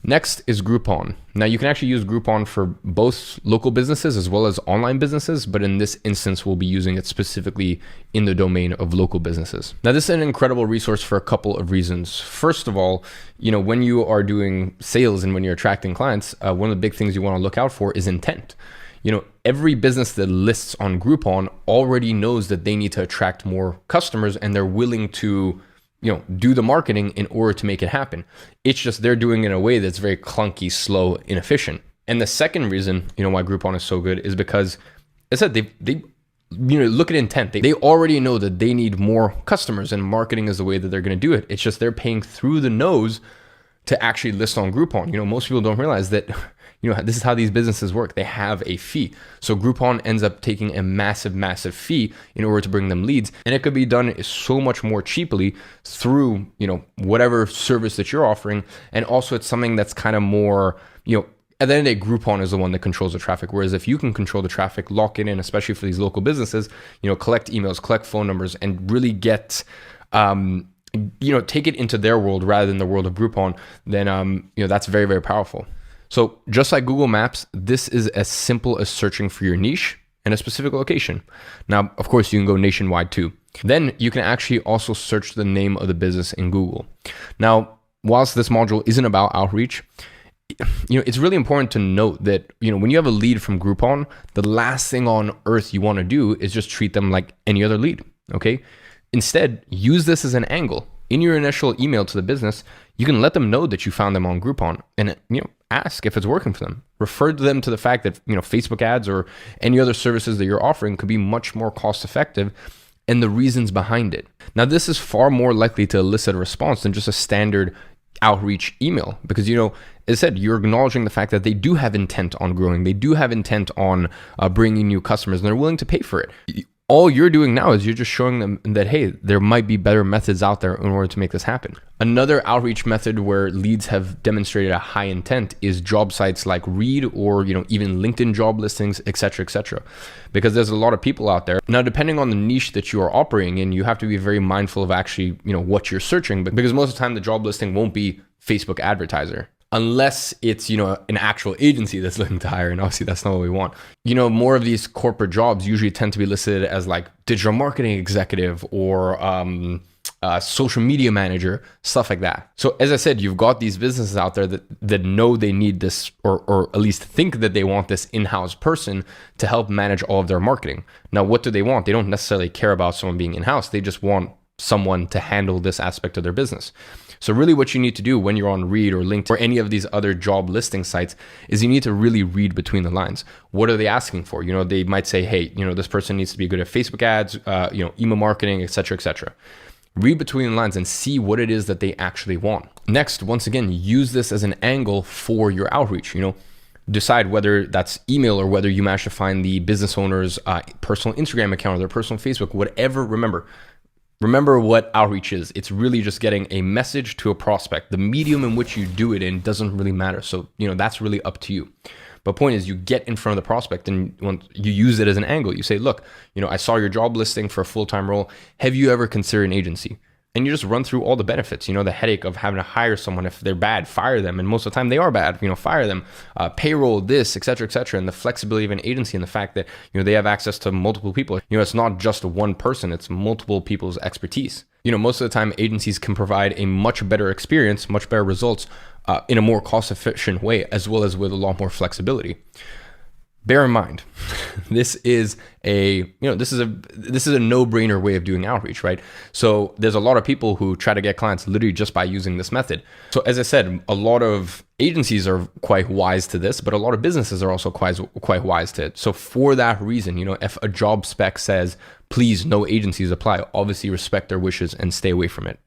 Next is Groupon. Now you can actually use Groupon for both local businesses as well as online businesses, but in this instance, we'll be using it specifically in the domain of local businesses. Now this is an incredible resource for a couple of reasons. First of all, when you are doing sales and when you're attracting clients, one of the big things you want to look out for is intent. Every business that lists on Groupon already knows that they need to attract more customers and they're willing to do the marketing in order to make it happen. It's just they're doing it in a way that's very clunky, slow, inefficient. And the second reason, why Groupon is so good is because, as I said, they look at intent. They already know that they need more customers and marketing is the way that they're going to do it. It's just they're paying through the nose to actually list on Groupon. Most people don't realize that this is how these businesses work. They have a fee. So Groupon ends up taking a massive, massive fee in order to bring them leads. And it could be done so much more cheaply through, whatever service that you're offering. And also it's something that's kind of more, at the end of the day, Groupon is the one that controls the traffic. Whereas if you can control the traffic, lock it in, especially for these local businesses, collect emails, collect phone numbers, and really get, take it into their world rather than the world of Groupon, then, that's very, very powerful. So just like Google Maps, this is as simple as searching for your niche and a specific location. Now, of course, you can go nationwide too. Then you can actually also search the name of the business in Google. Now, whilst this module isn't about outreach, it's really important to note that, when you have a lead from Groupon, the last thing on earth you want to do is just treat them like any other lead, okay? Instead, use this as an angle. In your initial email to the business, you can let them know that you found them on Groupon and, ask if it's working for them. Refer them to the fact that, Facebook ads or any other services that you're offering could be much more cost effective and the reasons behind it. Now, this is far more likely to elicit a response than just a standard outreach email because, as I said, you're acknowledging the fact that they do have intent on growing. They do have intent on bringing new customers and they're willing to pay for it. All you're doing now is you're just showing them that, hey, there might be better methods out there in order to make this happen. Another outreach method where leads have demonstrated a high intent is job sites like Reed or, even LinkedIn job listings, et cetera, because there's a lot of people out there. Now, depending on the niche that you are operating in, you have to be very mindful of actually, what you're searching, because most of the time the job listing won't be Facebook advertiser. Unless it's, an actual agency that's looking to hire. And obviously that's not what we want. More of these corporate jobs usually tend to be listed as like digital marketing executive or social media manager, stuff like that. So as I said, you've got these businesses out there that know they need this or at least think that they want this in-house person to help manage all of their marketing. Now, what do they want? They don't necessarily care about someone being in-house. They just want someone to handle this aspect of their business. So really what you need to do when you're on Reed or LinkedIn or any of these other job listing sites is you need to really read between the lines. What are they asking for? They might say, hey, this person needs to be good at Facebook ads, email marketing, et cetera. Read between the lines and see what it is that they actually want. Next, once again, use this as an angle for your outreach. Decide whether that's email or whether you manage to find the business owner's personal Instagram account or their personal Facebook, whatever. Remember what outreach is. It's really just getting a message to a prospect. The medium in which you do it in doesn't really matter. So, that's really up to you. But point is, you get in front of the prospect and you use it as an angle. You say, look, I saw your job listing for a full-time role. Have you ever considered an agency? And you just run through all the benefits, the headache of having to hire someone. If they're bad, fire them. And most of the time they are bad, fire them, payroll, this, et cetera, and the flexibility of an agency and the fact that, they have access to multiple people. It's not just one person, it's multiple people's expertise. Most of the time agencies can provide a much better experience, much better results in a more cost efficient way, as well as with a lot more flexibility. Bear in mind, this is a no-brainer way of doing outreach, right? So there's a lot of people who try to get clients literally just by using this method. So as I said, a lot of agencies are quite wise to this, but a lot of businesses are also quite wise to it. So for that reason, if a job spec says, please no agencies apply, obviously respect their wishes and stay away from it.